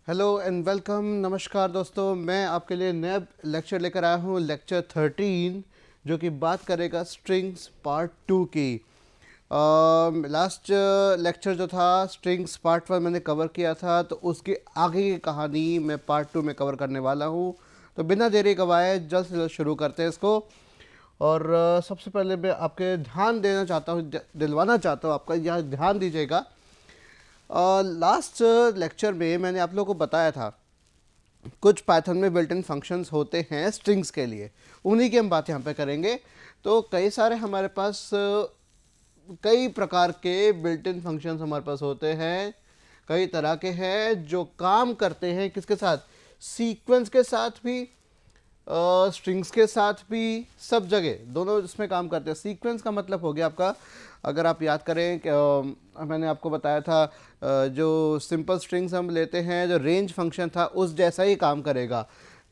Hello and welcome. नमस्कार दोस्तों, मैं आपके लिए नया लेक्चर लेकर आया हूँ, लेक्चर 13, जो कि बात करेगा स्ट्रिंग्स पार्ट 2 की। लास्ट लेक्चर जो था स्ट्रिंग्स पार्ट 1 मैंने कवर किया था, तो उसकी आगे की कहानी मैं पार्ट 2 में कवर करने वाला हूँ। तो बिना देरी गवाए जल्द से जल्द शुरू करते हैं इसको। और सबसे पहले मैं आपके ध्यान देना चाहता हूँ, दिलवाना चाहता हूँ आपका, यहाँ ध्यान दीजिएगा। लास्ट लेक्चर में मैंने आप लोगों को बताया था कुछ पाइथन में बिल्ट इन फंक्शंस होते हैं स्ट्रिंग्स के लिए, उन्हीं की हम बात यहाँ पे करेंगे। तो कई सारे हमारे पास कई प्रकार के बिल्ट इन फंक्शंस हमारे पास होते हैं, कई तरह के हैं जो काम करते हैं किसके साथ, सीक्वेंस के साथ भी, स्ट्रिंग्स के साथ भी, सब जगह दोनों इसमें काम करते हैं। सीक्वेंस का मतलब हो गया आपका, अगर आप याद करें कि मैंने आपको बताया था जो सिंपल स्ट्रिंग्स हम लेते हैं, जो रेंज फंक्शन था उस जैसा ही काम करेगा।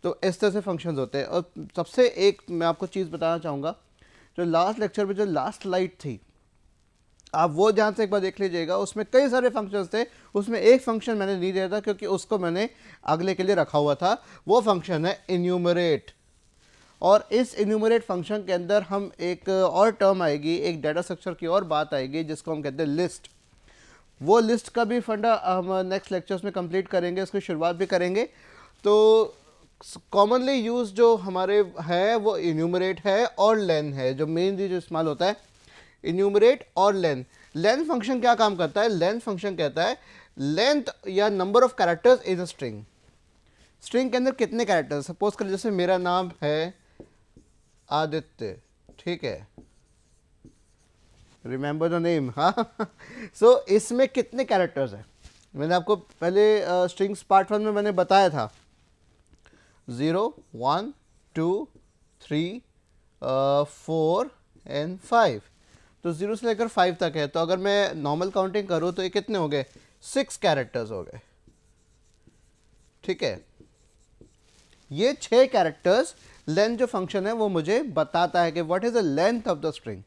तो इस तरह से फंक्शंस होते हैं। और सबसे एक मैं आपको चीज़ बताना चाहूँगा, जो लास्ट लेक्चर में जो लास्ट स्लाइड थी, आप वो ध्यान से एक बार देख लीजिएगा। उसमें कई सारे फंक्शंस थे, उसमें एक फंक्शन मैंने नहीं दिया था क्योंकि उसको मैंने अगले के लिए रखा हुआ था। वो फंक्शन है इन्यूमरेट। और इस इन्यूमरेट फंक्शन के अंदर हम एक और टर्म आएगी, एक डाटा स्ट्रक्चर की और बात आएगी जिसको हम कहते हैं लिस्ट। वो लिस्ट का भी फंडा हम नेक्स्ट लेक्चर्स में कंप्लीट करेंगे, उसकी शुरुआत भी करेंगे। तो कॉमनली यूज जो हमारे है वो इन्यूमरेट है और लेन है, जो मेनली जो इस्तेमाल होता है इन्यूमरेट और लेन। लेन फंक्शन क्या काम करता है? लेन फंक्शन कहता है लेंथ या number of characters in a string. String के अंदर कितने कैरेक्टर्स, सपोज कर जैसे मेरा नाम है आदित्य, ठीक है, रिमेंबर द नेम। हाँ सो इसमें कितने कैरेक्टर्स हैं? मैंने आपको पहले स्ट्रिंग्स पार्ट 1 में मैंने बताया था 0, 1, 2, 3, 4 एंड 5। तो 0 से लेकर 5 तक है। तो अगर मैं नॉर्मल काउंटिंग करूँ तो ये कितने हो गए? 6 कैरेक्टर्स हो गए, ठीक है। ये 6 कैरेक्टर्स लेंथ जो फंक्शन है वो मुझे बताता है कि what is the length of the string.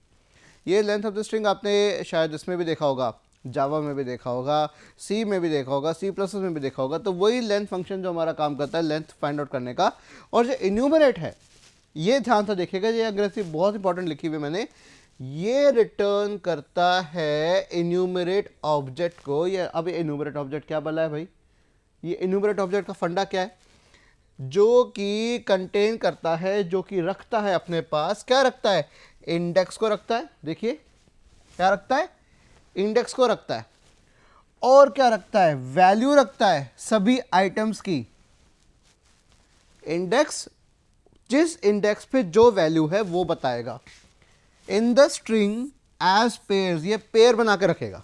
ये लेंथ ऑफ द स्ट्रिंग आपने शायद इसमें भी देखा होगा, जावा में भी देखा होगा, सी में भी देखा होगा, सी प्लस में भी देखा होगा। तो वही लेंथ फंक्शन जो हमारा काम करता है लेंथ फाइंड आउट करने का। और जो इन्यूमरेट है, ये ध्यान से देखिएगा, ये अंग्रेजी बहुत इंपॉर्टेंट लिखी हुई मैंने, ये रिटर्न करता है इन्यूमरेट ऑब्जेक्ट को। ये अब इन्यूमरेट ऑब्जेक्ट क्या बोला है भाई? ये इन्यूमरेट ऑब्जेक्ट का फंडा क्या है? जो कि कंटेन करता है, जो कि रखता है अपने पास, क्या रखता है? इंडेक्स को रखता है। देखिए क्या रखता है? इंडेक्स को रखता है। और क्या रखता है? वैल्यू रखता है सभी आइटम्स की। इंडेक्स, जिस इंडेक्स पे जो वैल्यू है वो बताएगा। In the string as pairs, ये पेयर बना के रखेगा।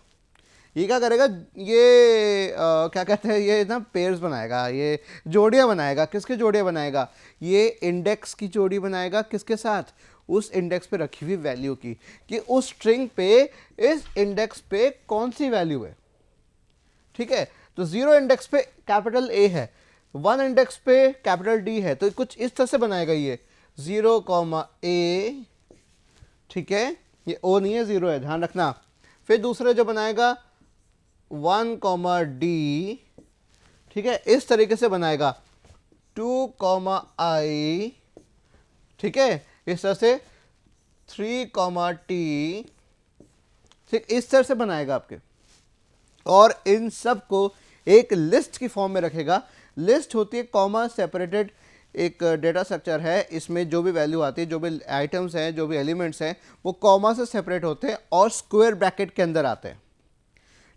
ये क्या करेगा? ये क्या कहते हैं, ये ना पेयर्स बनाएगा, ये जोड़ियाँ बनाएगा। किसके जोड़ियाँ बनाएगा? ये इंडेक्स की जोड़ी बनाएगा। किसके साथ? उस इंडेक्स पे रखी हुई वैल्यू की, कि उस स्ट्रिंग पे, इस इंडेक्स पे कौन सी वैल्यू है, ठीक है। तो 0 इंडेक्स पे कैपिटल ए है, 1 इंडेक्स पे कैपिटल डी है। तो कुछ इस तरह से बनाएगा ये 0, A, ठीक है। ये ओ नहीं है, 0 है, ध्यान रखना। फिर दूसरे जो बनाएगा 1, D, ठीक है, इस तरीके से बनाएगा 2, I, ठीक है, इस तरह से 3, T, ठीक, इस तरह से बनाएगा आपके। और इन सब को एक लिस्ट की फॉर्म में रखेगा। लिस्ट होती है कॉमा सेपरेटेड एक डेटा स्ट्रक्चर है। इसमें जो भी वैल्यू आती है, जो भी आइटम्स हैं, जो भी एलिमेंट्स हैं, वो कॉमा से सेपरेट होते हैं और स्क्वायर ब्रैकेट के अंदर आते हैं।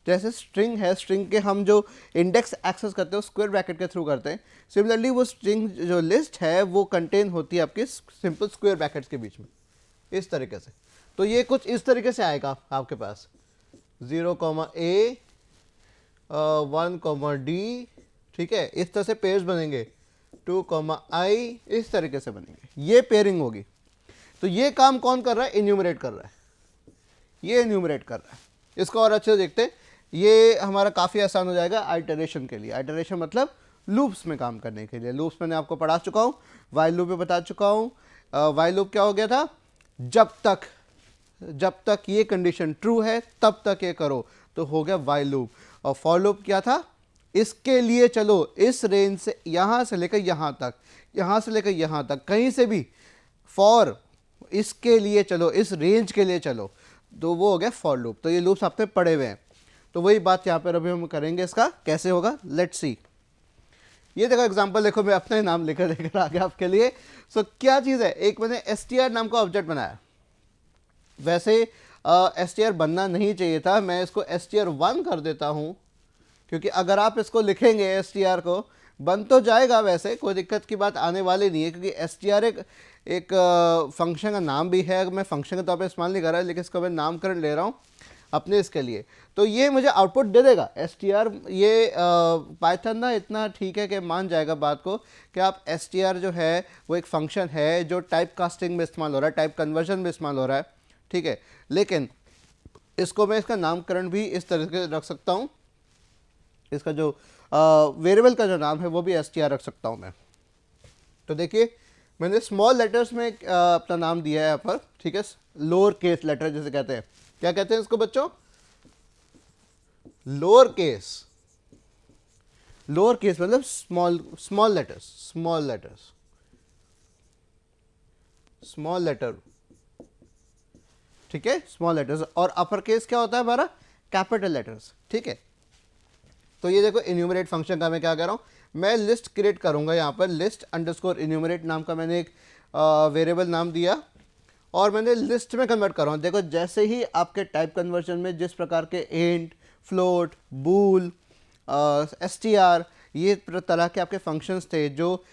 जैसे स्ट्रिंग है, स्ट्रिंग के हम जो इंडेक्स एक्सेस करते हैं वो स्क्वायर ब्रैकेट के थ्रू करते हैं। सिमिलरली वो स्ट्रिंग जो लिस्ट है वो कंटेन होती है आपकी सिंपल स्क्वायर ब्रैकेट्स के बीच में, इस तरीके से। तो ये कुछ इस तरीके से आएगा आपके पास 0, A, 1, D, ठीक है। इस तरह से पेयर्स बनेंगे 2, I, इस तरीके से बनेंगे। ये पेयरिंग होगी। तो ये काम कौन कर रहा है? इन्यूमरेट कर रहा है। ये इन्यूमरेट कर रहा है। इसको और अच्छे से देखते हैं। ये हमारा काफ़ी आसान हो जाएगा आइटरेशन के लिए। आइटरेशन मतलब लूप्स में काम करने के लिए। लूप्स मैंने आपको पढ़ा चुका हूँ, वाइल लूप में बता चुका हूँ। वाइल लूप क्या हो गया था? जब तक ये कंडीशन ट्रू है तब तक ये करो, तो हो गया वाइल लूप। और फॉर लूप क्या था? इसके लिए चलो, इस रेंज से यहाँ से लेकर यहाँ तक, यहाँ से लेकर यहाँ तक, कहीं से भी फॉर, इसके लिए चलो, इस रेंज के लिए चलो, तो वो हो गया फॉर लूप। तो ये लूप्स आपने पढ़े हुए हैं, तो वही बात यहाँ पर अभी हम करेंगे। इसका कैसे होगा, लेट्स सी। ये देखो एग्जांपल, देखो मैं अपना ही नाम लेकर आ गया आपके लिए। सो क्या चीज़ है, एक मैंने str नाम का ऑब्जेक्ट बनाया। वैसे str बनना नहीं चाहिए था, मैं इसको str1 कर देता हूँ, क्योंकि अगर आप इसको लिखेंगे str को, बन तो जाएगा, वैसे कोई दिक्कत की बात आने वाली नहीं है, क्योंकि str एक फंक्शन का नाम भी है। मैं फंक्शन के तौर पे इस्तेमाल नहीं कर रहा, लेकिन इसका मैं नामकरण ले रहा हूँ अपने इसके लिए। तो ये मुझे आउटपुट दे देगा str। ये पाइथन ना इतना ठीक है कि मान जाएगा बात को कि आप str जो है वो एक फंक्शन है जो टाइप कास्टिंग में इस्तेमाल हो रहा है, टाइप कन्वर्जन में इस्तेमाल हो रहा है, ठीक है। लेकिन इसको मैं इसका नामकरण भी इस तरीके से रख सकता हूँ, इसका जो वेरिएबल का जो नाम है वो भी str रख सकता हूँ मैं। तो देखिए मैंने स्मॉल लेटर्स में अपना नाम दिया है यहाँ पर, ठीक है, लोअर केस लेटर जिसे कहते हैं। क्या कहते हैं इसको बच्चों, लोअर केस। लोअर केस मतलब स्मॉल लेटर्स, स्मॉल लेटर, ठीक है, स्मॉल लेटर्स। और अपर केस क्या होता है हमारा, कैपिटल लेटर्स, ठीक है। तो ये देखो इन्यूमरेट फंक्शन का मैं क्या कर रहा हूँ, मैं लिस्ट क्रिएट करूंगा यहाँ पर, लिस्ट अंडरस्कोर इन्यूमरेट नाम का मैंने एक वेरिएबल नाम दिया, और मैंने लिस्ट में कन्वर्ट कर रहा हूँ। देखो जैसे ही आपके टाइप कन्वर्जन में जिस प्रकार के इंट, फ्लोट, बूल, str, ये तरह के आपके फंक्शंस थे जो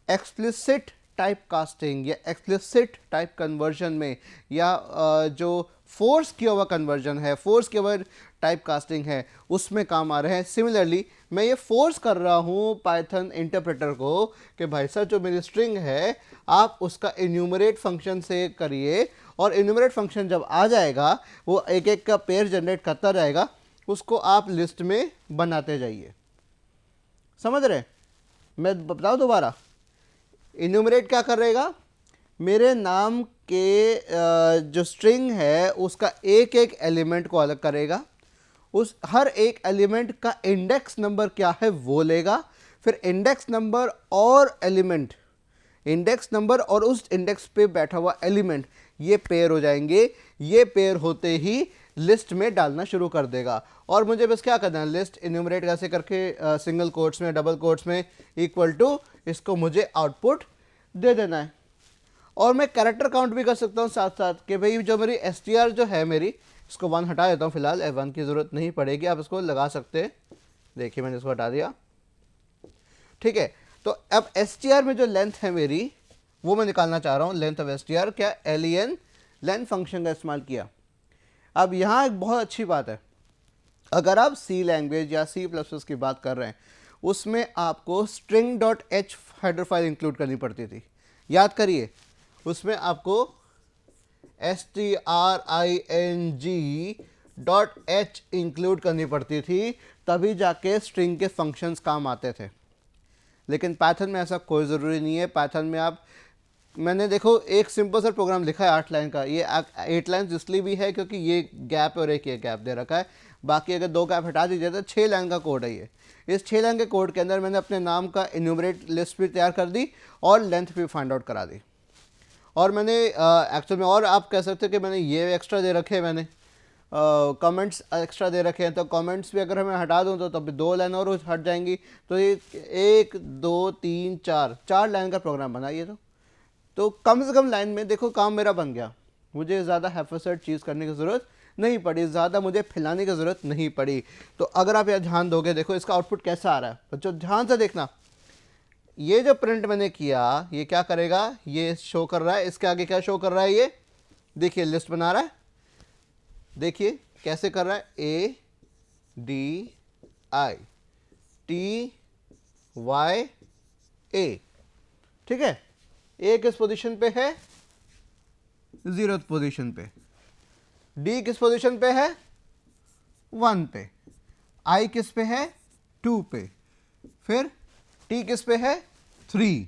एक्सप्लिसिट टाइप कास्टिंग या एक्सप्लिसिट टाइप कन्वर्जन में, या जो फोर्स किया हुआ कन्वर्जन है, फोर्स किया हुआ टाइप कास्टिंग है, उसमें काम आ रहे हैं। सिमिलरली मैं ये फोर्स कर रहा हूँ पाइथन इंटरप्रेटर को कि भाई साहब जो मेरी स्ट्रिंग है आप उसका इन्यूमरेट फंक्शन से करिए, और इन्यूमरेट फंक्शन जब आ जाएगा वो एक एक का पेयर जनरेट करता जाएगा, उसको आप लिस्ट में बनाते जाइए। समझ रहे, मैं बताऊँ दोबारा, इन्यूमरेट क्या करेगा, मेरे नाम के जो स्ट्रिंग है उसका एक एक एलिमेंट को अलग करेगा, उस हर एक एलिमेंट का इंडेक्स नंबर क्या है वो लेगा, फिर इंडेक्स नंबर और एलिमेंट, इंडेक्स नंबर और उस इंडेक्स पे बैठा हुआ एलिमेंट, ये पेयर हो जाएंगे। ये पेयर होते ही लिस्ट में डालना शुरू कर देगा। और मुझे बस क्या करना है, लिस्ट इन्यूमरेट कैसे करके सिंगल कोट्स में, डबल कोट्स में, इक्वल टू, इसको मुझे आउटपुट दे देना है। और मैं कैरेक्टर काउंट भी कर सकता हूँ साथ साथ कि भाई जो मेरी str जो है मेरी, इसको 1 हटा देता हूँ फिलहाल, F1 की ज़रूरत नहीं पड़ेगी, आप इसको लगा सकते हैं। देखिए मैंने इसको हटा दिया, ठीक है। तो अब str में जो लेंथ है मेरी वो मैं निकालना चाह रहा हूँ, लेंथ ऑफ str। क्या, len, लेन फंक्शन का इस्तेमाल किया। अब यहाँ एक बहुत अच्छी बात है, अगर आप C लैंग्वेज या C++ की बात कर रहे हैं, उसमें आपको string.h हेडर फाइल इंक्लूड करनी पड़ती थी। याद करिए, उसमें आपको string.h इंक्लूड करनी पड़ती थी, तभी जाके स्ट्रिंग के फंक्शंस काम आते थे। लेकिन पाइथन में ऐसा कोई ज़रूरी नहीं है। पाइथन में आप, मैंने देखो एक सिंपल सा प्रोग्राम लिखा है 8 लाइन का, ये 8 लाइन इसलिए भी है क्योंकि ये गैप और एक ये गैप दे रखा है, बाकी अगर 2 गैप हटा दीजिए तो 6 लाइन का कोड है ये। इस 6 लाइन के कोड के अंदर मैंने अपने नाम का इन्यूमरेट लिस्ट भी तैयार कर दी और लेंथ भी फाइंड आउट करा दी। और मैंने एक्चुअल में, और आप कह सकते हैं कि मैंने ये एक्स्ट्रा दे रखे हैं, मैंने कमेंट्स एक्स्ट्रा दे रखे हैं, तो कमेंट्स भी अगर हमें हटा दूँ तो तब भी 2 लाइन और हट जाएंगी। तो ये 1 2 3 4 लाइन का प्रोग्राम बना ये। तो कम से कम लाइन में देखो काम मेरा बन गया, मुझे ज़्यादा हैफसट चीज़ करने की ज़रूरत नहीं पड़ी, ज़्यादा मुझे फैलाने की ज़रूरत नहीं पड़ी। तो अगर आप यहाँ ध्यान दोगे, देखो इसका आउटपुट कैसा आ रहा है बच्चों, ध्यान से देखना। ये जो प्रिंट मैंने किया ये क्या करेगा, ये शो कर रहा है, इसके आगे क्या शो कर रहा है, ये देखिए लिस्ट बना रहा है। देखिए कैसे कर रहा है, ADITYA, ठीक है। ए किस पोजीशन पे है, 0th पोजीशन पे। डी किस पोजीशन पे है, 1 पे। आई किस पे है, 2 पे। फिर टी किस पे है, 3,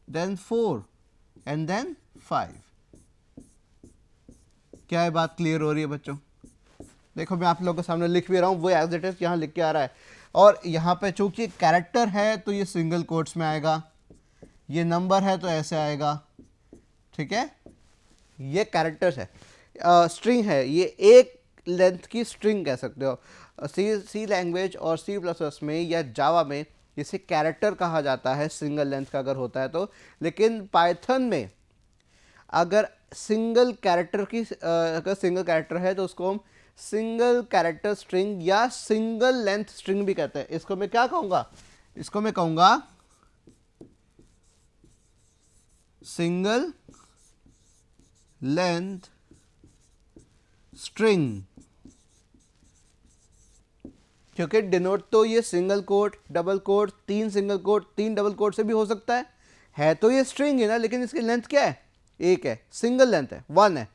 देन 4 एंड देन 5। क्या है बात क्लियर हो रही है बच्चों? देखो मैं आप लोगों के सामने लिख भी रहा हूँ, वो एज इट इज यहाँ लिख के आ रहा है। और यहाँ पे चूंकि कैरेक्टर है तो ये सिंगल कोट्स में आएगा, ये नंबर है तो ऐसे आएगा, ठीक है। ये कैरेक्टर्स है, स्ट्रिंग है, ये एक लेंथ की स्ट्रिंग कह सकते हो। सी लैंग्वेज और सी प्लस प्लस में या जावा में इसे कैरेक्टर कहा जाता है सिंगल लेंथ का अगर होता है तो। लेकिन पाइथन में अगर सिंगल कैरेक्टर की अगर सिंगल कैरेक्टर है तो उसको हम सिंगल कैरेक्टर स्ट्रिंग या सिंगल लेंथ स्ट्रिंग भी कहते हैं। इसको मैं क्या कहूँगा, इसको मैं कहूँगा सिंगल लेंथ स्ट्रिंग, क्योंकि डिनोट तो ये सिंगल कोट, डबल कोट, तीन सिंगल कोट, तीन डबल कोट से भी हो सकता है तो ये स्ट्रिंग है ना, लेकिन इसकी लेंथ क्या है, एक है, सिंगल लेंथ है, वन है,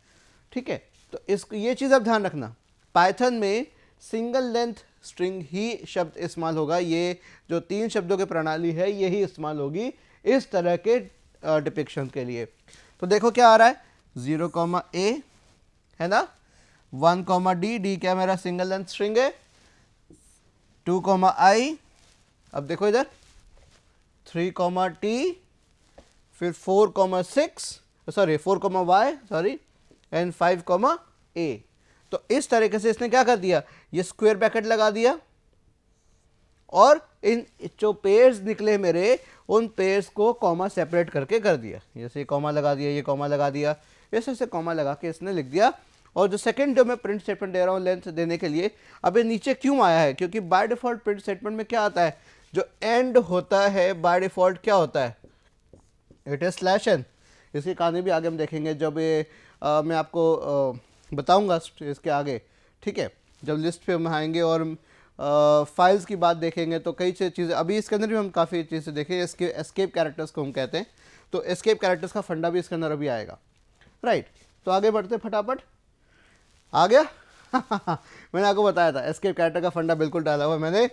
ठीक है। तो इसको ये चीज़ आप ध्यान रखना, पाइथन में सिंगल लेंथ स्ट्रिंग ही शब्द इस्तेमाल होगा। ये जो तीन शब्दों की प्रणाली है यही इस्तेमाल होगी इस तरह के डिपिक्शन के लिए। तो देखो क्या आ रहा है, 0, A है ना, 1, D, D क्या मेरा सिंगल लेंथ स्ट्रिंग है, 2, I, अब देखो इधर 3, T, फिर 4, 6 sorry 4, Y sorry and 5, A। तो इस तरीके से इसने क्या कर दिया, ये स्क्वायर ब्रैकेट लगा दिया और इन जो पेयर्स निकले मेरे उन पेयर्स को कॉमा सेपरेट करके कर दिया। जैसे कॉमा लगा दिया, ये कॉमा लगा दिया, ऐसे कॉमा लगा के इसने लिख दिया। और जो सेकंड जो मैं प्रिंट स्टेटमेंट दे रहा हूँ लेंथ देने के लिए, अब ये नीचे क्यों आया है, क्योंकि बाय डिफॉल्ट प्रिंट स्टेटमेंट में क्या आता है, जो एंड होता है बाय डिफॉल्ट क्या होता है, इट इज /n। इसकी कहानी भी आगे हम देखेंगे जब ये मैं आपको बताऊंगा इसके आगे, ठीक है, जब लिस्ट पे हम आएंगे और फाइल्स की बात देखेंगे तो कई चीज़ें, अभी इसके अंदर भी हम काफ़ी चीज़ें देखेंगे। एस्केप कैरेक्टर्स को हम कहते हैं, तो एस्केप कैरेक्टर्स का फंडा भी इसके अंदर अभी आएगा, राइट। तो आगे बढ़ते फटाफट, आ गया मैंने आपको बताया था एस्केप कैरेक्टर का फंडा बिल्कुल डाला हुआ है मैंने।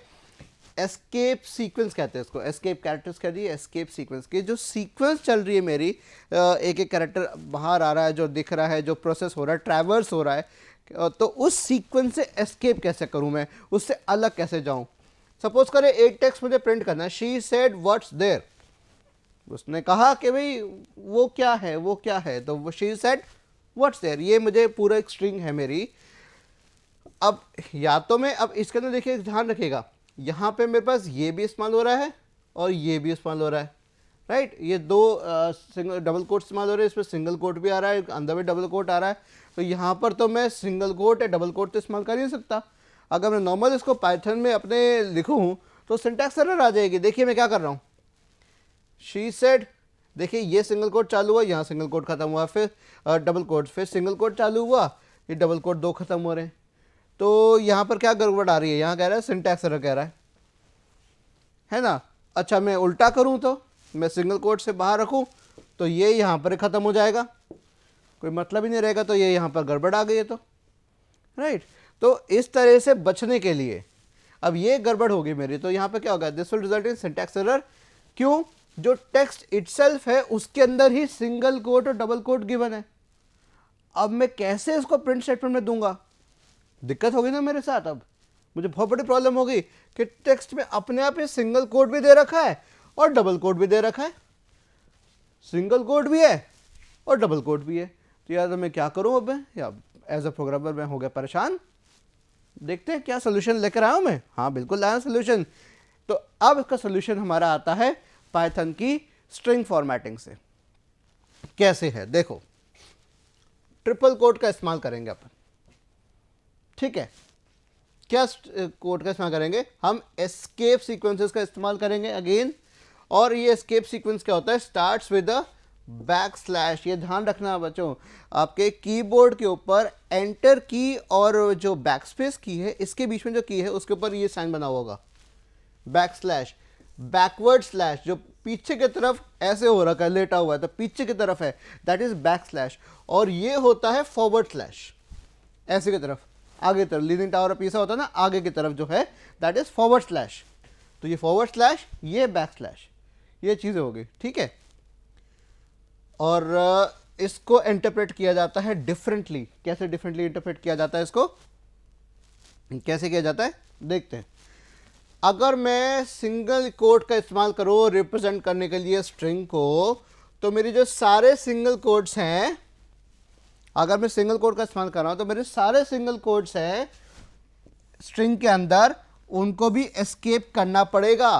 एस्केप सीक्वेंस कहते हैं इसको, एस्केप कैरेक्टर्स कह दिए, एस्केप सीक्वेंस की जो सीक्वेंस चल रही है मेरी, एक एक कैरेक्टर बाहर आ रहा है, जो दिख रहा है, जो प्रोसेस हो रहा है, ट्रैवर्स हो रहा है, तो उस सीक्वेंस से एस्केप कैसे करूं मैं, उससे अलग कैसे जाऊं। सपोज करें एक टेक्स्ट मुझे प्रिंट करना है, शी सेड व्हाट्स देयर, उसने कहा कि भाई वो क्या है, वो क्या है, तो वो शी सेड व्हाट्स देयर, ये मुझे पूरा एक स्ट्रिंग है मेरी। अब या तो मैं, अब इसके अंदर देखिए ध्यान रखिएगा, यहाँ पे मेरे पास ये भी इस्तेमाल हो रहा है और ये भी इस्तेमाल हो रहा है, राइट। ये दो सिंगल डबल कोट इस्तेमाल हो रहे हैं, इसमें सिंगल कोट भी आ रहा है, अंदर भी डबल कोट आ रहा है। तो यहाँ पर तो मैं सिंगल कोट या डबल कोट तो इस्तेमाल कर ही नहीं सकता। अगर मैं नॉर्मल इसको पाइथन में अपने लिखूँ तो सिंटैक्स एरर आ जाएगी। देखिए मैं क्या कर रहा हूँ, शी सेड, देखिए ये सिंगल कोट चालू हुआ, यहाँ सिंगल कोट खत्म हुआ, फिर डबल कोट, फिर सिंगल कोट चालू हुआ, ये डबल कोट दो खत्म हो रहे हैं। तो यहाँ पर क्या गड़बड़ आ रही है, यहाँ कह रहा है सिंटैक्स एरर कह रहा है ना। अच्छा मैं उल्टा करूँ तो मैं सिंगल कोट से बाहर रखूँ तो ये यहाँ पर ख़त्म हो जाएगा, कोई मतलब ही नहीं रहेगा, तो ये यहाँ पर गड़बड़ आ गई है, तो राइट। तो इस तरह से बचने के लिए, अब ये गड़बड़ होगी मेरी, तो यहाँ पर क्या होगा, this will result in syntax error. क्यों, जो टेक्स्ट इटसेल्फ है उसके अंदर ही सिंगल कोट और डबल कोट गिवन है। अब मैं कैसे इसको प्रिंट स्टेटमेंट में दूंगा, दिक्कत होगी ना मेरे साथ। अब मुझे बहुत बड़ी प्रॉब्लम होगी कि टेक्स्ट में अपने आप ही सिंगल कोट भी दे रखा है और डबल कोट भी दे रखा है, सिंगल कोट भी है और डबल कोट भी है। तो यार तो मैं क्या करूं, अब मैं या एज अ प्रोग्रामर मैं हो गया परेशान। देखते हैं क्या सोल्यूशन लेकर आया हूं मैं। हाँ बिल्कुल लाया सोल्यूशन। तो अब इसका सोल्यूशन हमारा आता है पाइथन की स्ट्रिंग फॉर्मेटिंग से। कैसे है देखो, ट्रिपल कोट का इस्तेमाल करेंगे अपन, ठीक है। क्या कोड का इस्तेमाल करेंगे हम, एस्केप सीक्वेंसेस का इस्तेमाल करेंगे अगेन। और ये एस्केप सीक्वेंस क्या होता है, स्टार्ट्स विद अ बैकस्लैश। ये ध्यान रखना बच्चों, आपके कीबोर्ड के ऊपर एंटर की और जो बैकस्पेस की है इसके बीच में जो की है उसके ऊपर ये साइन बना होगा बैकस्लैश, बैकवर्ड स्लैश, जो पीछे की तरफ ऐसे हो रखा है, लेटा हुआ है तो पीछे की तरफ है, दैट इज बैकस्लैश। और ये होता है फॉरवर्ड स्लैश, ऐसे की तरफ, आगे की तरफ, लीनिंग टावर पीछा होता है ना, आगे की तरफ जो है दैट इज फॉरवर्ड स्लैश। तो ये फॉरवर्ड स्लैश, ये बैक स्लैश, ये चीज़ें हो गई, ठीक है। और इसको इंटरप्रेट किया जाता है डिफरेंटली। कैसे डिफरेंटली इंटरप्रेट किया जाता है इसको, कैसे किया जाता है देखते हैं। अगर मैं सिंगल कोट का इस्तेमाल करूँ रिप्रेजेंट करने के लिए स्ट्रिंग को, तो मेरी जो सारे सिंगल कोट्स हैं, अगर मैं सिंगल कोट का इस्तेमाल कर रहा हूँ तो मेरे सारे सिंगल कोट्स हैं स्ट्रिंग के अंदर, उनको भी एस्केप करना पड़ेगा।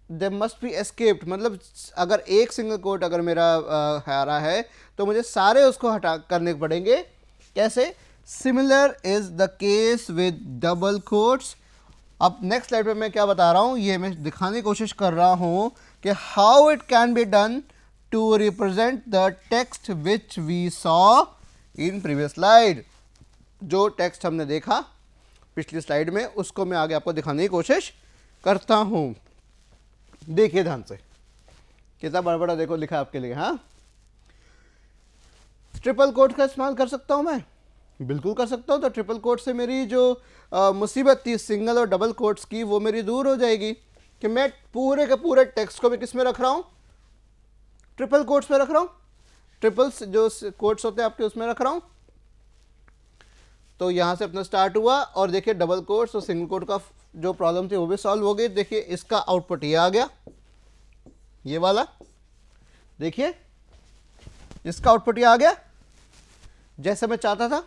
दे मस्ट बी एस्केप्ड, मतलब अगर एक सिंगल कोट अगर मेरा आ रहा है तो मुझे सारे उसको हटा करने पड़ेंगे। कैसे? Similar is the case with double quotes. अब नेक्स्ट स्लाइड पे मैं क्या बता रहा हूँ, ये मैं दिखाने की कोशिश कर रहा हूँ कि how it can be done to represent the text which we saw in previous slide. जो टेक्स्ट हमने देखा पिछली स्लाइड में, उसको मैं आगे आपको दिखाने की कोशिश करता हूँ। देखिए ध्यान से, कितना बड़ा बड़ा देखो लिखा है आपके लिए। हाँ, ट्रिपल कोट का इस्तेमाल कर सकता हूँ मैं, बिल्कुल कर सकता हूँ। तो ट्रिपल कोट से मेरी जो मुसीबत थी सिंगल और डबल कोट्स की, वो मेरी दूर हो जाएगी कि मैं पूरे के पूरे टेक्स्ट को भी किस में रख रहा हूँ, ट्रिपल कोट्स में रख रहा हूँ। ट्रिपल्स जो कोट्स होते हैं आपके उसमें रख रहा हूँ। तो यहाँ से अपना स्टार्ट हुआ और देखिए डबल कोट्स और सिंगल कोट का जो प्रॉब्लम थी वो भी सॉल्व हो गई। देखिए इसका आउटपुट ये आ गया, ये वाला देखिए, इसका आउटपुट ये आ गया जैसे मैं चाहता था।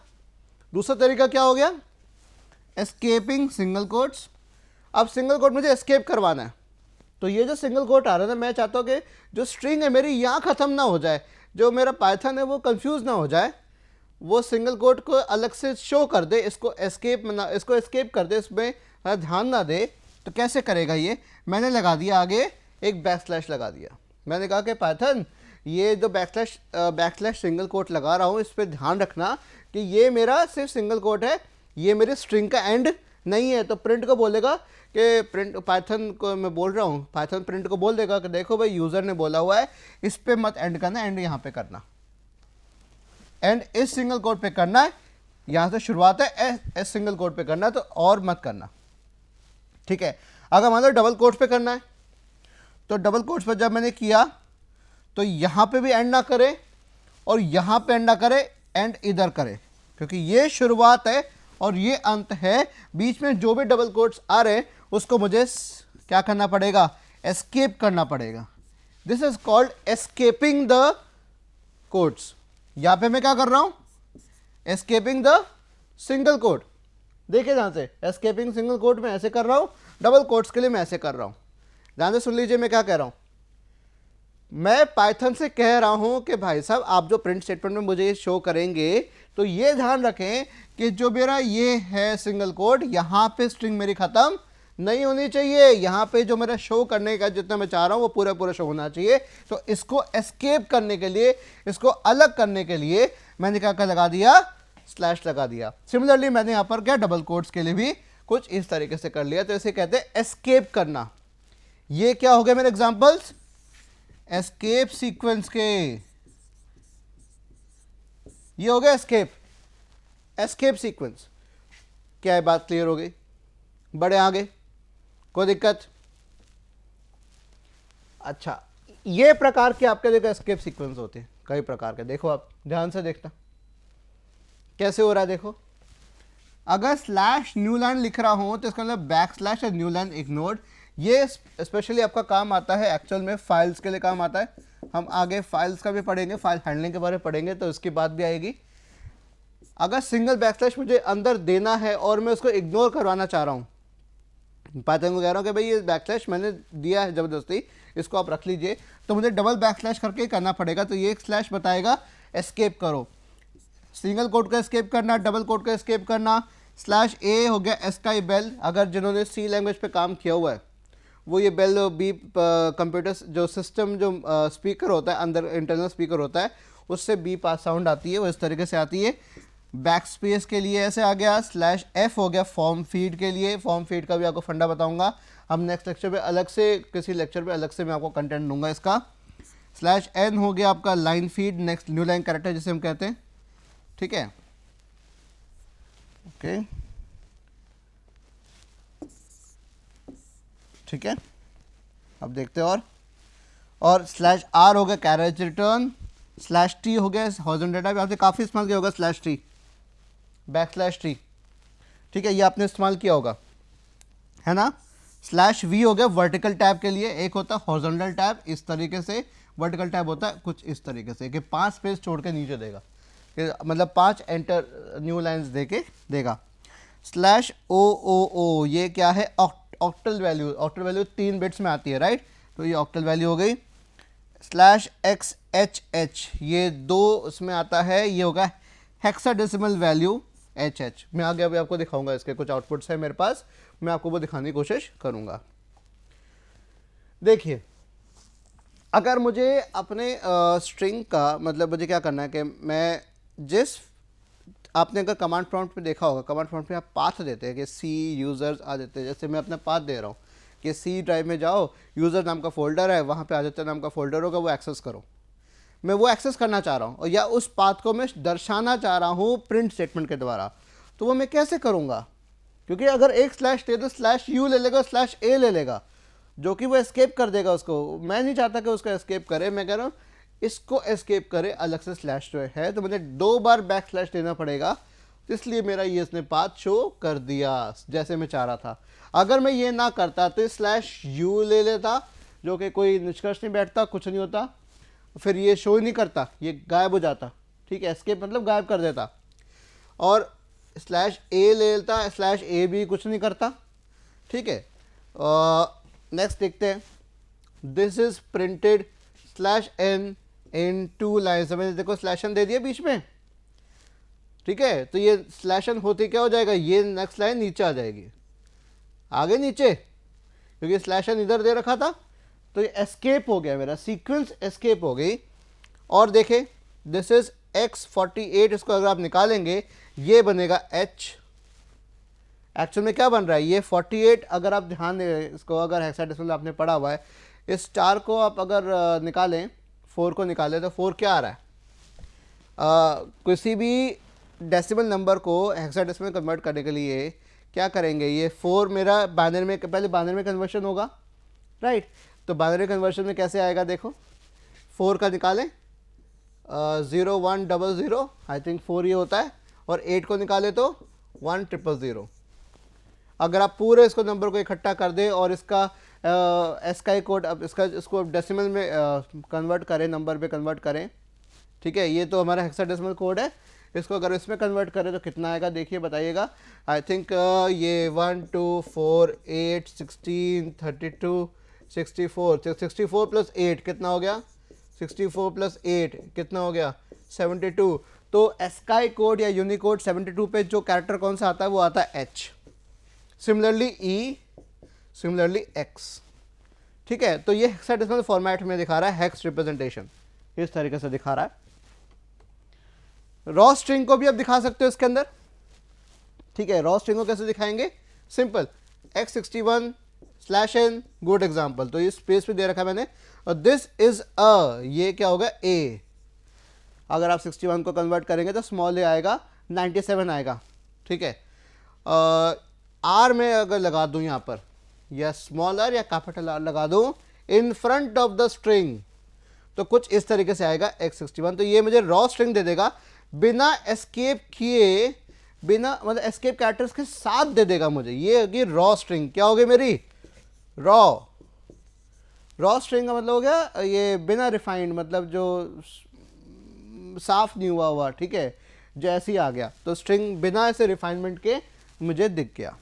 दूसरा तरीका क्या हो गया, एस्केपिंग सिंगल कोट्स। अब सिंगल कोट मुझे एस्केप करवाना है, तो ये जो सिंगल कोट आ रहा है ना, मैं चाहता हूँ कि जो स्ट्रिंग है मेरी यहाँ ख़त्म ना हो जाए, जो मेरा पाइथन है वो कंफ्यूज ना हो जाए, वो सिंगल कोट को अलग से शो कर दे, इसको एस्केप कर दे, इसमें ध्यान ना दे। तो कैसे करेगा ये, मैंने लगा दिया आगे एक बैकस्लैश लगा दिया। मैंने कहा कि पाइथन ये जो बैकस्लैश सिंगल कोट लगा रहा हूँ, इस पर ध्यान रखना कि ये मेरा सिर्फ सिंगल कोट है, ये मेरे स्ट्रिंग का एंड नहीं है। तो प्रिंट को बोलेगा कि प्रिंट, पाइथन को मैं बोल रहा हूँ, पाइथन प्रिंट को बोल देगा कि देखो भाई यूज़र ने बोला हुआ है इस पर मत एंड करना, एंड यहाँ पे करना, एंड इस सिंगल कोट पे करना है, यहाँ से शुरुआत है इस सिंगल कोट पे करना है, तो और मत करना। ठीक है, अगर मान लो डबल कोट्स पे करना है, तो डबल कोट्स पर जब मैंने किया तो यहाँ पे भी एंड ना करे और यहाँ पे एंड ना करे, एंड इधर करे, क्योंकि ये शुरुआत है और ये अंत है। बीच में जो भी डबल कोट्स आ रहे हैं उसको मुझे क्या करना पड़ेगा, एस्केप करना पड़ेगा। This is called escaping the quotes. यहाँ पे मैं क्या कर रहा हूँ, एस्केपिंग द सिंगल कोट। देखिए ध्यान से, एस्केपिंग सिंगल कोट में ऐसे कर रहा हूँ, डबल कोट्स के लिए मैं ऐसे कर रहा हूँ। ध्यान से सुन लीजिए मैं क्या कह रहा हूँ। मैं पाइथन से कह रहा हूँ कि भाई साहब आप जो प्रिंट स्टेटमेंट में मुझे ये शो करेंगे, तो ये ध्यान रखें कि जो मेरा ये है सिंगल कोट, यहाँ पे स्ट्रिंग मेरी ख़त्म नहीं होनी चाहिए, यहाँ पे जो मेरा शो करने का जितना मैं चाह रहा हूँ वो पूरा पूरा शो होना चाहिए। तो इसको एस्केप करने के लिए, इसको अलग करने के लिए मैंने क्या लगा दिया, स्लैश लगा दिया। सिमिलरली मैंने यहाँ पर क्या डबल कोट्स के लिए भी कुछ इस तरीके से कर लिया। तो इसे कहते हैं एस्केप करना। ये क्या हो गया मेरे एग्जाम्पल्स, एस्केप सीक्वेंस के, ये हो गया एस्केप सीक्वेंस। क्या है, बात क्लियर हो गई? बड़े आगे कोई दिक्कत? अच्छा, ये प्रकार के आपके देखो एस्केप सीक्वेंस होते हैं कई प्रकार के। देखो आप ध्यान से देखना कैसे हो रहा है। देखो, अगर स्लैश न्यू लाइन लिख रहा हूं तो इसका मतलब बैक स्लैश और न्यू लाइन इग्नोर्ड। ये स्पेशली आपका काम आता है, एक्चुअल में फाइल्स के लिए काम आता है। हम आगे फाइल्स का भी पढ़ेंगे, फाइल हैंडलिंग के बारे में पढ़ेंगे, तो उसकी बात भी आएगी। अगर सिंगल बैकस्लैश मुझे अंदर देना है और मैं उसको इग्नोर करवाना चाह रहा हूँ, पाइथन को कह रहा हूँ कि भाई ये बैकस्लैश मैंने दिया है ज़बरदस्ती, इसको आप रख लीजिए, तो मुझे डबल बैकस्लैश करके ही करना पड़ेगा। तो ये एक स्लैश बताएगा एस्केप करो, सिंगल कोट का एस्केप करना, डबल कोट का एस्केप करना। स्लैश ए हो गया एस्काई बेल। अगर जिन्होंने सी लैंग्वेज पे काम किया हुआ है वो ये बेल बीप कंप्यूटर जो सिस्टम जो स्पीकर होता है अंदर, इंटरनल स्पीकर होता है, उससे बीप साउंड आती है, वो इस तरीके से आती है। बैक स्पेस के लिए ऐसे आ गया। स्लैश एफ हो गया फॉर्म फीड के लिए। फॉर्म फीड का भी आपको फंडा बताऊंगा हम नेक्स्ट लेक्चर पे, अलग से किसी लेक्चर पे अलग से मैं आपको कंटेंट दूंगा इसका। स्लैश एन हो गया आपका line feed, next new line character जिसे हम कहते हैं। ठीक है, ओके, ठीक है, अब देखते हैं। और स्लैश आर हो गया कैरेज रिटर्न। स्लैश टी हो गया हॉरिजॉन्टल डेटा, भी आपने काफ़ी इस्तेमाल किया होगा slash T, back slash T. ठीक है, ये आपने इस्तेमाल किया होगा। है ना। स्लैश वी हो गया वर्टिकल टैब के लिए, एक होता है हॉरिजॉन्टल टैब इस तरीके से, वर्टिकल टैब होता है कुछ इस तरीके से कि 5 स्पेस छोड़ के नीचे देगा, मतलब 5 एंटर न्यू लाइन्स दे के देगा। स्लैश ओ ओ ओ ये क्या है, octal value, octal value 3 bits में आती है राइट, तो ये ऑक्टल वैल्यू हो गई। स्लैश एक्स एच एच ये 2 उसमें आता है, ये होगा हेक्साडेसिमल वैल्यू एच एच। मैं आगे अभी आपको दिखाऊंगा, इसके कुछ आउटपुट्स है मेरे पास, मैं आपको वो दिखाने की कोशिश करूंगा। देखिए अगर मुझे अपने स्ट्रिंग का मतलब मुझे क्या करना है कि मैं जिस आपने अगर कमांड प्रॉम्प्ट पे देखा होगा, कमांड प्रॉम्प्ट पे आप पाथ देते हैं कि सी यूज़र्स आ देते हैं, जैसे मैं अपना पाथ दे रहा हूँ कि सी ड्राइव में जाओ, यूज़र नाम का फोल्डर है, वहाँ पे आदित्य नाम का फोल्डर होगा, वो एक्सेस करो। मैं वो एक्सेस करना चाह रहा हूँ और या उस पाथ को मैं दर्शाना चाह रहा हूँ प्रिंट स्टेटमेंट के द्वारा, तो वो मैं कैसे करूँगा, क्योंकि अगर एक स्लैश दे तो स्लैश यू ले लेगा, स्लैश ए ले लेगा, जो कि वो एस्केप कर देगा उसको। मैं नहीं चाहता कि उसको एस्केप करे, मैं कह रहा हूँ इसको एस्केप करे अलग से स्लैश जो है, तो मुझे 2 बार बैक स्लैश देना पड़ेगा, इसलिए मेरा ये इसने पाथ शो कर दिया जैसे मैं चाह रहा था। अगर मैं ये ना करता तो स्लैश यू ले लेता, जो कि कोई निष्कर्ष नहीं बैठता, कुछ नहीं होता, फिर ये शो ही नहीं करता, ये गायब हो जाता, ठीक है, एस्केप मतलब गायब कर देता। और स्लैश ए ले लेता, स्लैश ए भी कुछ नहीं करता, ठीक है। नेक्स्ट देखते हैं, this is printed slash n in 2 lines, मैंने देखो स्लैश एन दे दिया बीच में, ठीक है, तो ये स्लैश एन होते क्या हो जाएगा, ये नेक्स्ट लाइन नीचे आ जाएगी, आगे नीचे, क्योंकि स्लैश एन इधर दे रखा था, तो ये एस्केप हो गया, मेरा सीक्वेंस एस्केप हो गई। और देखें दिस इज x48, इसको अगर आप निकालेंगे ये बनेगा h, एक्चुअल में क्या बन रहा है ये 48, अगर आप ध्यान दें इसको, अगर हेक्साडेसिमल आपने पढ़ा हुआ है, इस स्टार को आप अगर निकालें, 4 को निकालें तो 4 क्या आ रहा है, किसी भी डेसिमल नंबर को हेक्साडेसिमल कन्वर्ट करने के लिए क्या करेंगे, ये 4 मेरा बाइनरी में, पहले बाइनरी में कन्वर्शन होगा राइट, तो बाइनरी कन्वर्शन में कैसे आएगा देखो, 4 का निकालें 0100, आई थिंक 4 ये होता है, और 8 को निकाले तो 1000। अगर आप पूरे इसको नंबर को इकट्ठा कर दें और इसका एसकाई कोड, अब इसको डेसिमल में कन्वर्ट करें, नंबर पे कन्वर्ट करें, ठीक है, ये तो हमारा हेक्साडेसिमल कोड है, इसको अगर इसमें कन्वर्ट करें तो कितना आएगा देखिए बताइएगा। आई थिंक ये 1 2 4 8 16 32 64 प्लस 8 कितना हो गया, 64 प्लस 8 कितना हो गया 72। तो एस्काई कोड या यूनिकोड 72 पे जो कैरेक्टर कौन सा आता है वो आता है एच, सिमिलरली ई, सिमिलरली एक्स, ठीक है। तो ये हेक्साडेसिमल फॉर्मेट में दिखा रहा है, हेक्स रिप्रेजेंटेशन इस तरीके से दिखा रहा है। रॉ स्ट्रिंग को भी आप दिखा सकते हो इसके अंदर, ठीक है। रॉ स्ट्रिंग को कैसे दिखाएंगे, simple x61 slash n, good example, तो ये स्पेस भी दे रखा है मैंने, और दिस इज अ, ये क्या होगा ए, अगर आप 61 को कन्वर्ट करेंगे तो स्मॉल ए आएगा, 97 आएगा, ठीक है। आर में अगर लगा दूं यहाँ पर, या स्मॉल आर या कैपिटल आर लगा दूं in front of the string, तो कुछ इस तरीके से आएगा x61, तो ये मुझे रॉ स्ट्रिंग दे देगा बिना एस्केप किए, बिना मतलब एस्केप कैरेक्टर्स के साथ दे देगा मुझे, ये होगी रॉ स्ट्रिंग, क्या होगी मेरी रॉ स्ट्रिंग का मतलब हो गया ये बिना रिफाइंड, मतलब जो साफ नहीं हुआ हुआ, ठीक है, जो ऐसे ही आ गया, तो स्ट्रिंग बिना ऐसे रिफाइनमेंट के मुझे दिख गया।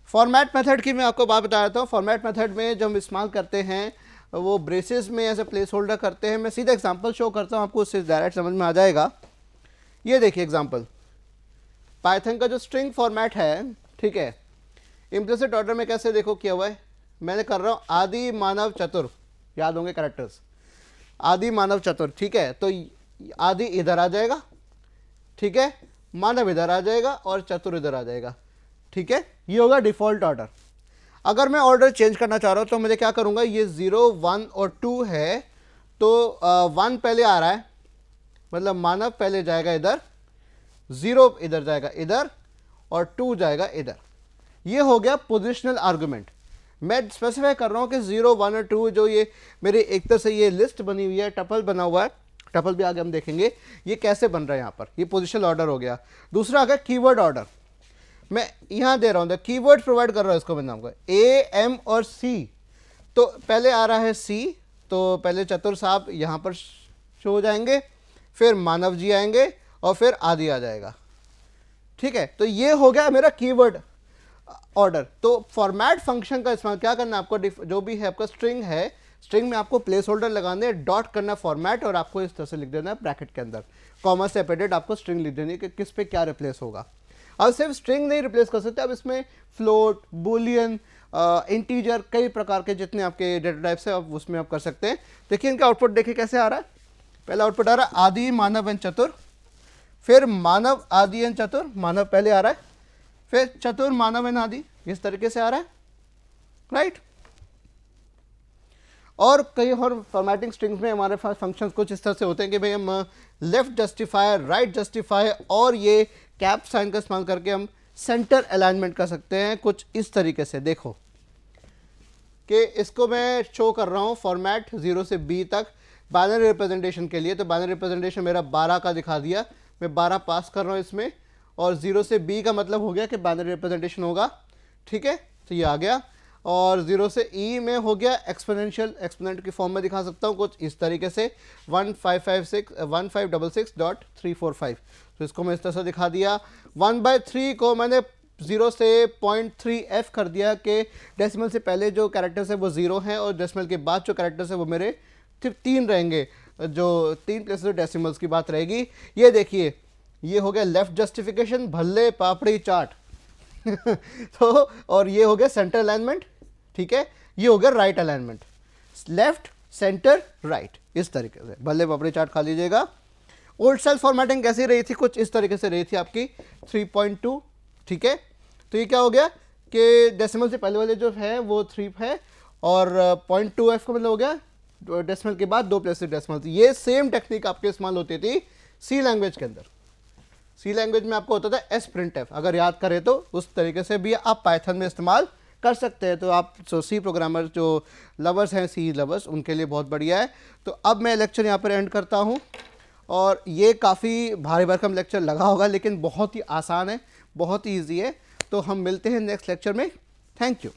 फॉर्मेट मेथड की मैं आपको बात बता रहा था, फॉर्मेट मेथड में जब हम इस्तेमाल करते हैं वो ब्रेसेस में ऐसे प्लेस होल्डर करते हैं, मैं सीधा एग्जांपल शो करता हूँ आपको, उससे डायरेक्ट समझ में आ जाएगा। ये देखिए एग्जांपल, पाइथन का जो स्ट्रिंग फॉर्मेट है, ठीक है, इम्प्लिसिट ऑर्डर में कैसे देखो किया हुआ है, मैंने कर रहा हूँ आदि मानव चतुर, याद होंगे कैरेक्टर्स, आदि मानव चतुर, ठीक है, तो आदि इधर आ जाएगा, ठीक है, मानव इधर आ जाएगा और चतुर इधर आ जाएगा, ठीक है, ये होगा डिफॉल्ट ऑर्डर। अगर मैं ऑर्डर चेंज करना चाह रहा हूँ तो मुझे क्या करूँगा, ये 0 1 और 2 है, तो 1 पहले आ रहा है, मतलब मानव पहले जाएगा इधर, 0 इधर जाएगा इधर, और 2 जाएगा इधर, ये हो गया पोजिशनल आर्गुमेंट। मैं स्पेसिफाई कर रहा हूँ कि 0 1 और 2 जो ये मेरी एक तरह से ये लिस्ट बनी हुई है, टपल बना हुआ है, टपल भी आगे हम देखेंगे ये कैसे बन रहा है, यहाँ पर ये पोजिशनल ऑर्डर हो गया। दूसरा आ गया कीवर्ड ऑर्डर, मैं यहाँ दे रहा हूँ, कीवर्ड प्रोवाइड कर रहा हूँ इसको मैं नाम को ए, एम और सी। तो पहले आ रहा है सी, तो पहले चतुर साहब यहाँ पर शो हो जाएंगे, फिर मानव जी आएंगे और फिर आदि आ जाएगा। ठीक है, तो ये हो गया मेरा कीवर्ड ऑर्डर। तो फॉर्मेट फंक्शन का इस्तेमाल क्या करना है आपको, जो भी है आपका स्ट्रिंग है, स्ट्रिंग में आपको प्लेस होल्डर लगाने, डॉट करना फॉर्मेट, और आपको इस तरह से लिख देना है ब्रैकेट के अंदर, कॉमा सेपरेटेड आपको स्ट्रिंग लिख देनी है कि किस पे क्या रिप्लेस होगा। अब सिर्फ स्ट्रिंग नहीं रिप्लेस कर सकते, अब इसमें फ्लोट, बुलियन, इंटीजर, कई प्रकार के जितने आपके डेटा टाइप्स है अब उसमें आप कर सकते हैं। देखिए इनका आउटपुट देखिए कैसे आ रहा है। पहला आउटपुट आ रहा है आदि मानव एन चतुर, फिर मानव आदि एन चतुर, मानव पहले आ रहा है, फिर चतुर मानव एन आदि, इस तरीके से आ रहा है, राइट। और कई और फॉर्मेटिंग स्ट्रिंग्स में हमारे पास फंक्शंस कुछ इस तरह से होते हैं कि भाई हम लेफ्ट जस्टिफायर, राइट जस्टिफायर और ये कैप साइन का इस्तेमाल करके हम सेंटर अलाइनमेंट कर सकते हैं कुछ इस तरीके से। देखो कि इसको मैं शो कर रहा हूँ फॉर्मेट 0 से B तक बाइनरी रिप्रेजेंटेशन के लिए। तो बाइनरी रिप्रेजेंटेशन मेरा 12 का दिखा दिया, मैं 12 पास कर रहा हूँ इसमें, और 0 से B का मतलब हो गया कि बाइनरी रिप्रेजेंटेशन होगा। ठीक है, तो ये आ गया। और 0 से E में हो गया एक्सपोनेंशियल, एक्सपोनेंट की फॉर्म में दिखा सकता हूँ कुछ इस तरीके से 1566 तो इसको मैं इस तरह से दिखा दिया। 1/3 को मैंने 0 से 0.3f कर दिया कि डेसिमल से पहले जो कैरेक्टर्स है वो 0 हैं और डेसिमल के बाद जो कैरेक्टर्स है वो मेरे सिर्फ 3 रहेंगे, जो 3 प्लेसेस डेसिमल्स की बात रहेगी। ये देखिए ये हो गया लेफ्ट जस्टिफिकेशन, भल्ले पापड़ी चाट तो और ये हो गया सेंटर अलाइनमेंट। ठीक है, ये हो गया right alignment, left centre right, इस तरीके से भल्ले पापड़ी चाट खा लीजिएगा। ओल्ड स्टाइल फॉर्मेटिंग कैसी रही थी, कुछ इस तरीके से रही थी आपकी 3.2। ठीक है, तो ये क्या हो गया कि डेसिमल से पहले वाले जो है वो 3 है और 0.2f का मतलब हो गया डेसिमल के बाद 2 प्लेसेस डेसिमल। ये सेम टेक्निक आपके इस्तेमाल होती थी सी लैंग्वेज के अंदर। सी लैंग्वेज में आपको होता था एस प्रिंट एफ, अगर याद करें तो उस तरीके से भी आप पाइथन में इस्तेमाल कर सकते हैं। तो आप सी प्रोग्रामर जो लवर्स हैं, सी लवर्स, उनके लिए बहुत बढ़िया है। तो अब मैं लेक्चर यहाँ पर एंड करता हूँ, और ये काफ़ी भारी भरकम लेक्चर लगा होगा लेकिन बहुत ही आसान है, बहुत ही ईजी है। तो हम मिलते हैं नेक्स्ट लेक्चर में। Thank you.